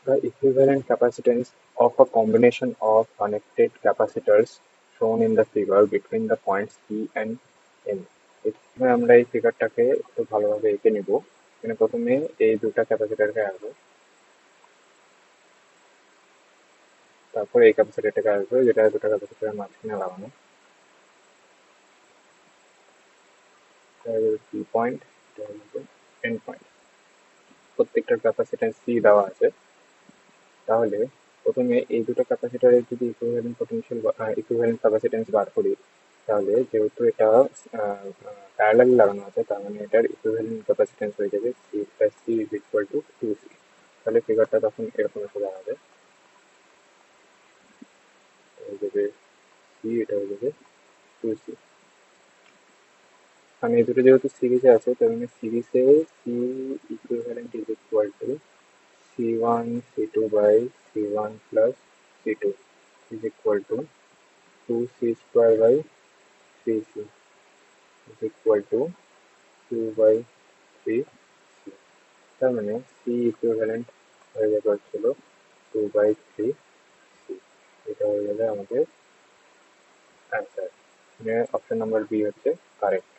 The equivalent capacitance of a combination of connected capacitors shown in the figure between the points P and N. এখানে আমরা এই ফিগারটাকে একটু ভালোভাবে এঁকে নিব। এখানে প্রথমে এই দুটা ক্যাপাসিটরকে আঁকবো, তারপর এই ক্যাপাসিটরটাকে আসবে যেটা দুটো ক্যাপাসিটরের মাঝখানে লাগানো। পি পয়েন্ট, এন পয়েন্ট, প্রত্যেকটার ক্যাপাসিট্যান্স সি দেওয়া আছে। তাহলে প্রথমে এই দুটো ক্যাপাসিটরের যদি ইকুইভ্যালেন্ট পোটেনশিয়াল ইকুইভ্যালেন্ট ক্যাপাসিট্যান্স বার করি, তাহলে যেহেতু এটা প্যারালাল লাগানো আছে, তার মানে এটার ইকুইভ্যালেন্ট ক্যাপাসিট্যান্স হয়ে যাবে C plus C is equal to 2c। তাহলে ফিগারটা তখন এরকম এসে দাঁড়াবে, হয়ে যাবে সি, এটা হয়ে যাবে 2c। আমি এই দুটো যেহেতু সিরিজে আছে, তার মানে সিরিজে C equivalent is equal to c1 c2 by c1 plus c2 is equal to 2c square by 3c is equal to 2 by 3c। তার মানে c ইকুইভ্যালেন্ট হয়ে যাবে হচ্ছিল 2 by 3c। এটা হয়ে যাবে আমাদের অ্যান্সার। অপশন নাম্বার বি হচ্ছে কারেক্ট।